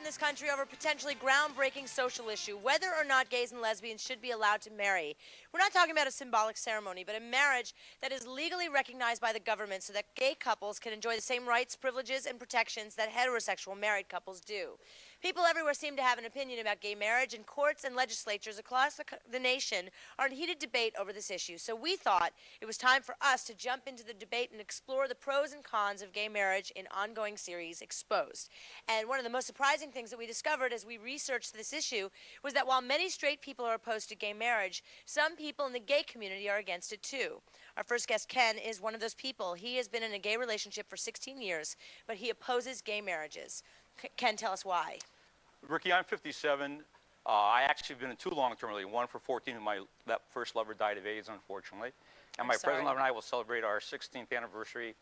this country over a potentially groundbreaking social issue, whether or not gays and lesbians should be allowed to marry. We're not talking about a symbolic ceremony, but a marriage that is legally recognized by the government so that gay couples can enjoy the same rights, privileges, and protections that heterosexual married couples do. People everywhere seem to have an opinion about gay marriage, and courts and legislatures across the nation are in heated debate over this issue. So we thought it was time for us to jump into the debate and explore the pros and cons of gay marriage in ongoing series Exposed. And one of the most surprising things that we discovered as we researched this issue was that while many straight people are opposed to gay marriage, some people in the gay community are against it too. Our first guest, Ken, is one of those people. He has been in a gay relationship for 16 years, but he opposes gay marriages. Ken, tell us why. Ricky, I'm 57. I actually have been in two long-term relationships, one for 14, and that first lover died of AIDS, unfortunately. And my present lover and I will celebrate our 16th anniversary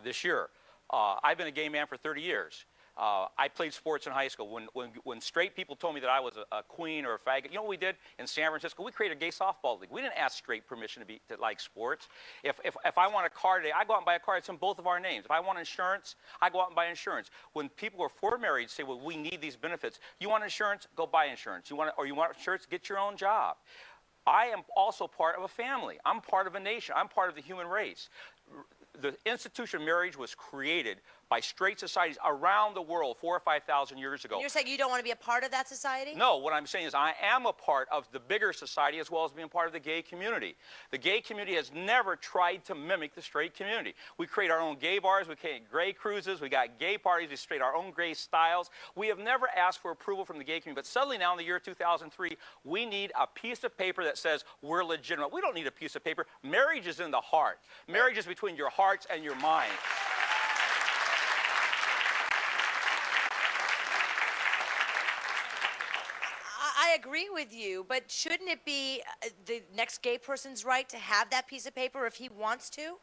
this year. I've been a gay man for 30 years. I played sports in high school. When straight people told me that I was a queen or a faggot, you know what we did in San Francisco? We created a gay softball league. We didn't ask straight permission to like sports. If I want a car today, I go out and buy a car that's in both of our names. If I want insurance, I go out and buy insurance. When people are for marriage say, well, we need these benefits. You want insurance? Go buy insurance. You want insurance? Get your own job. I am also part of a family. I'm part of a nation. I'm part of the human race. The institution of marriage was created by straight societies around the world 4,000 or 5,000 years ago. And you're saying you don't want to be a part of that society? No, what I'm saying is I am a part of the bigger society as well as being part of the gay community. The gay community has never tried to mimic the straight community. We create our own gay bars, we create gay cruises, we got gay parties, we create our own gay styles. We have never asked for approval from the gay community, but suddenly now in the year 2003, we need a piece of paper that says we're legitimate. We don't need a piece of paper. Marriage is in the heart. Marriage is between your hearts and your mind. I agree with you, but shouldn't it be the next gay person's right to have that piece of paper if he wants to?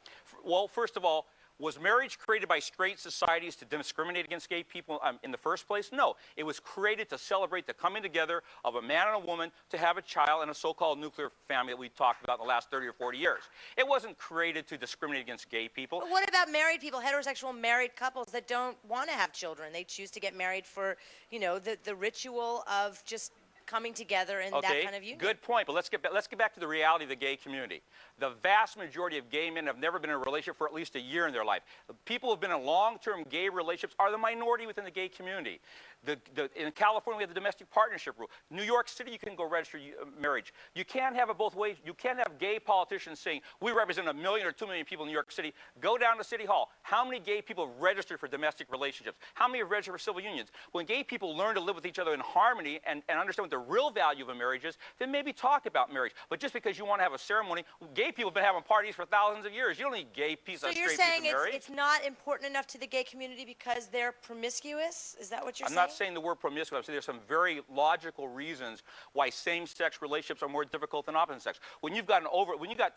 Well, first of all, was marriage created by straight societies to discriminate against gay people in the first place? No. It was created to celebrate the coming together of a man and a woman to have a child in a so-called nuclear family that we talked about in the last 30 or 40 years. It wasn't created to discriminate against gay people. But what about married people, heterosexual married couples that don't want to have children? They choose to get married for, you know, the ritual of just coming together in that kind of union. Good point, but let's get back to the reality of the gay community. The vast majority of gay men have never been in a relationship for at least a year in their life. The people who have been in long-term gay relationships are the minority within the gay community. In California, we have the domestic partnership rule. New York City, you can go register marriage. You can't have it both ways. You can't have gay politicians saying, we represent 1 million or 2 million people in New York City. Go down to City Hall. How many gay people have registered for domestic relationships? How many have registered for civil unions? When gay people learn to live with each other in harmony and understand what the real value of a marriage is, then maybe talk about marriage. But just because you want to have a ceremony, gay people have been having parties for thousands of years. You don't need gay people, so you're saying it's not important enough to the gay community because they're promiscuous? Is that what you're saying? I'm not saying the word promiscuous. I'm saying there's some very logical reasons why same-sex relationships are more difficult than opposite sex. When you've got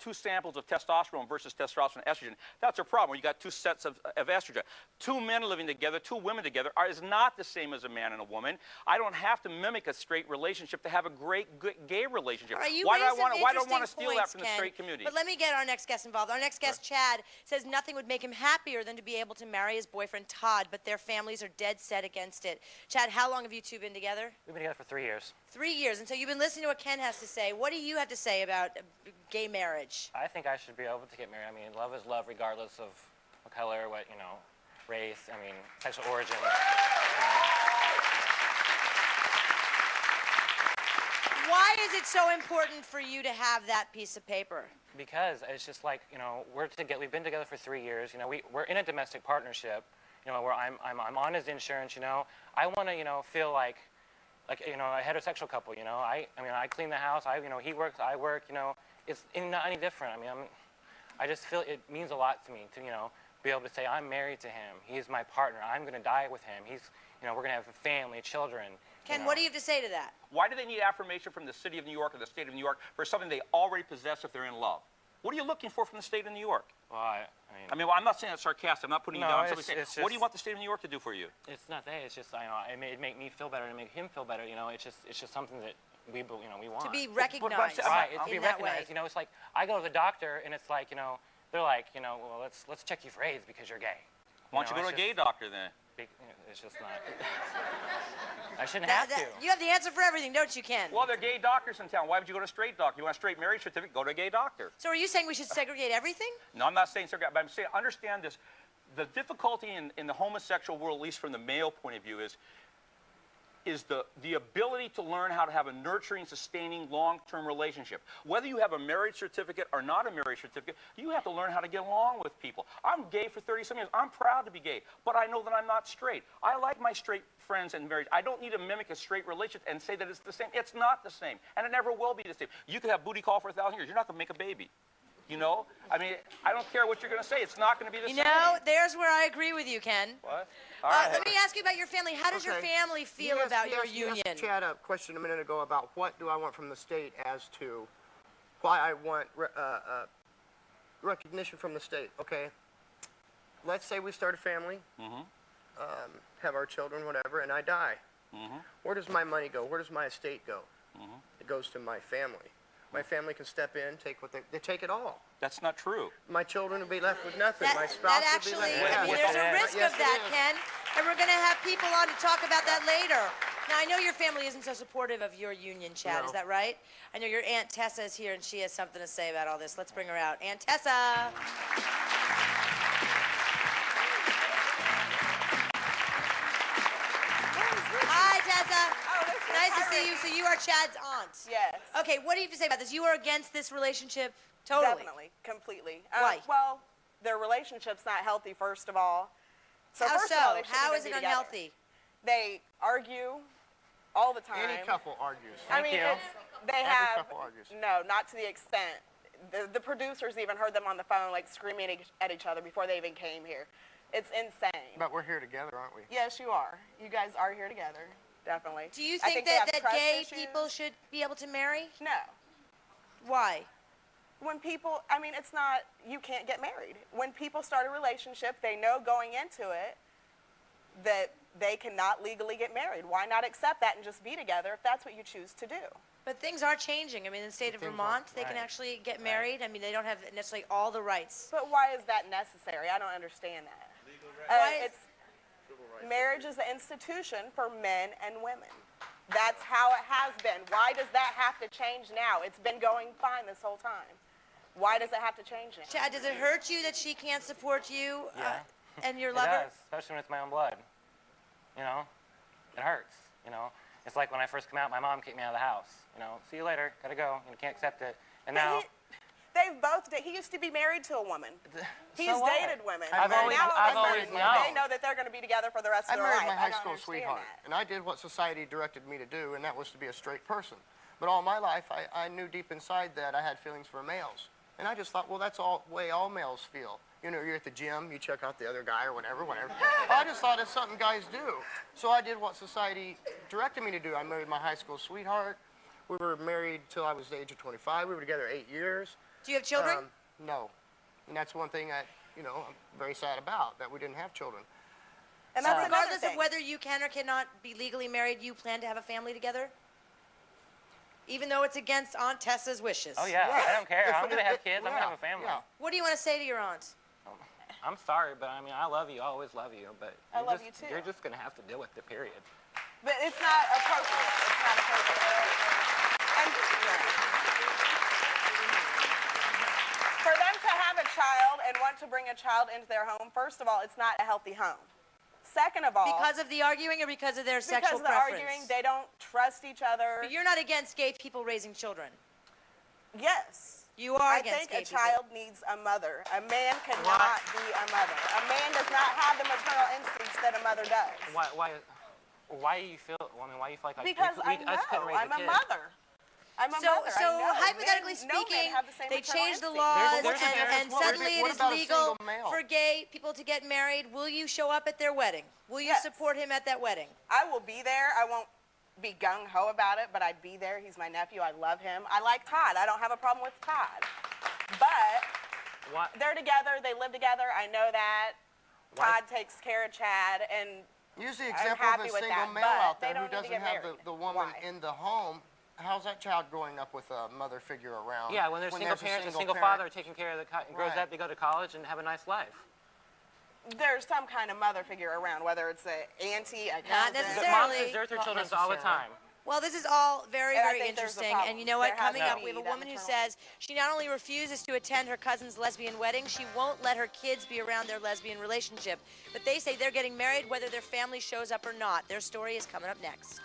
two samples of testosterone versus testosterone and estrogen, that's a problem. When you got two sets of estrogen. Two men living together, two women together is not the same as a man and a woman. I don't have to mimic a straight relationship to have a great gay relationship. Right, why do I want to steal that from the straight community? But let me get our next guest involved. Our next guest, Chad, says nothing would make him happier than to be able to marry his boyfriend, Todd, but their families are dead set against it. Chad, how long have you two been together? We've been together for 3 years. 3 years, and so you've been listening to what Ken has to say. What do you have to say about gay marriage? I think I should be able to get married. I mean, love is love regardless of what color, what, you know, race, I mean, sexual origin. Why is it so important for you to have that piece of paper? Because it's just like, you know, we've been together for 3 years. You know, we're in a domestic partnership. You know, where I'm on his insurance. You know, I want to, you know, feel like you know, a heterosexual couple. You know, I mean, I clean the house. You know, he works, I work. You know, it's not any different. I mean, I just feel it means a lot to me to, you know, be able to say I'm married to him. He's my partner. I'm going to die with him. He's, you know, we're going to have a family, children. Ken, what do you have to say to that? Why do they need affirmation from the city of New York or the state of New York for something they already possess if they're in love? What are you looking for from the state of New York? Well, well, I'm not saying that sarcastic. I'm not putting you down. I'm saying, just, what do you want the state of New York to do for you? It's not that. It's just, you know, it make me feel better and make him feel better. You know, it's just something that we want. To be recognized. Right, to be recognized. You know, it's like I go to the doctor and it's like, you know, they're like, you know, well, let's check you for AIDS because you're gay. Why don't you go to a gay doctor then? It's just not. I shouldn't have to. You have the answer for everything, don't you, Ken? Well, there are gay doctors in town. Why would you go to a straight doctor? You want a straight marriage certificate? Go to a gay doctor. So are you saying we should segregate everything? No, I'm not saying segregate, but I'm saying understand this. The difficulty in the homosexual world, at least from the male point of view, is the ability to learn how to have a nurturing, sustaining, long-term relationship. Whether you have a marriage certificate or not a marriage certificate, you have to learn how to get along with people. I'm gay for 30-some years. I'm proud to be gay, but I know that I'm not straight. I like my straight friends and marriage. I don't need to mimic a straight relationship and say that it's the same. It's not the same, and it never will be the same. You could have booty call for 1,000 years. You're not going to make a baby. You know? I mean, I don't care what you're going to say. It's not going to be the same. You know, there's where I agree with you, Ken. What? All right. Let me ask you about your family. How does your family feel about your union? You asked Chad a question a minute ago about what do I want from the state as to why I want recognition from the state. Okay, let's say we start a family, have our children, whatever, and I die. Where does my money go? Where does my estate go? It goes to my family. My family can step in, take what they take it all. That's not true. My children will be left with nothing. My spouse will be left with I nothing. mean, there's a risk of that, Ken, and we're going to have people on to talk about that later. Now, I know your family isn't so supportive of your union, Chad. No. Is that right? I know your Aunt Tessa is here, and she has something to say about all this. Let's bring her out. Aunt Tessa. Hi, Tessa. Nice to see you. So you are Chad's aunt. Yes. Okay, what do you have to say about this? You are against this relationship totally? Definitely, completely. Why? Well, their relationship's not healthy, first of all. How first of all, they shouldn't How even is it be together. unhealthy? They argue all the time. Any couple argues. I mean, they Every have. couple argues. No, not to the extent. The producers even heard them on the phone, like screaming at each other before they even came here. It's insane. But we're here together, aren't we? Yes, you are. You guys are here together, definitely. Do you I think they that have trust gay issues. people should be able to marry? No. Why? When people, I mean, it's not, you can't get married. When people start a relationship, they know going into it that they cannot legally get married. Why not accept that and just be together if that's what you choose to do? But things are changing. I mean, in the state of Vermont, they can actually get married. I mean, they don't have necessarily all the rights. But why is that necessary? I don't understand that. Marriage is an institution for men and women. That's how it has been. Why does that have to change now? It's been going fine this whole time. Why does it have to change now? Chad, does it hurt you that she can't support you and your It lover? does, especially when it's my own blood. You know, it hurts. You know, it's like when I first came out, my mom kicked me out of the house. You know, see you later, gotta go. You can't accept it. And now. He used to be married to a woman. He's So what? dated women. I've always known. They know that they're going to be together for the rest of I their life. married my high don't school understand sweetheart, that. and I did what society directed me to do, and that was to be a straight person. But all my life, I knew deep inside that I had feelings for males. And I just thought, well, that's all way all males feel. You know, you're at the gym, you check out the other guy or whatever. I just thought it's something guys do. So I did what society directed me to do. I married my high school sweetheart. We were married till I was the age of 25. We were together 8 years. Do you have children? No. And that's one thing that, you know, I'm very sad about, that we didn't have children. And So that's another regardless thing. of whether you can or cannot be legally married, you plan to have a family together? Even though it's against Aunt Tessa's wishes. Oh yeah, I don't care. If I'm it- gonna have it- kids. I'm gonna have a family. Yeah. What do you want to say to your aunt? I'm sorry, but I mean, I love you. I always love you. But I love you too. You're just gonna have to deal with the period. But it's not appropriate. It's not appropriate. And for them to have a child and want to bring a child into their home, first of all, it's not a healthy home. Second of all, Because of the arguing or because of their sexual because of the preference? arguing, they don't trust each other. But you're not against gay people raising children. Yes. You are I against think gay a child needs a mother. A man cannot be a mother. A man does not have the maternal instincts that a mother does. Why do you feel? Well, I mean, why do you feel like Because I know. us couldn't raise I'm a kid? mother. I'm a So, mother. so I know. hypothetically Men- no men speaking, have the same they maternal changed the instincts. laws There's a and difference. suddenly it What is about a legal single male? for gay people to get married. Will you show up at their wedding? Will you Yes. support him at that wedding? I will be there. I won't be gung-ho about it, but I'd be there. He's my nephew. I love him. I like Todd. I don't have a problem with Todd. But Why? they're together. They live together. I know that. Why- Todd takes care of Chad, and Use the I'm example of happy a with single that, male but out they there who don't need to doesn't get have married. the woman Why? in the home. How's that child growing up with a mother figure around? Yeah, when there's single a parents, a single single parent? father taking care of the grows Right. up, they go to college and have a nice life. there's some kind of mother figure around, whether it's an auntie, a cousin. Not Moms necessarily. desert their children all the time. Well, this is all very, And I very think there's a interesting. problem. And you know what? There has Coming to up, be we have a that woman who maternal says she not only refuses to attend her cousin's lesbian wedding, she won't let her kids be around their lesbian relationship. But they say they're getting married whether their family shows up or not. Their story is coming up next.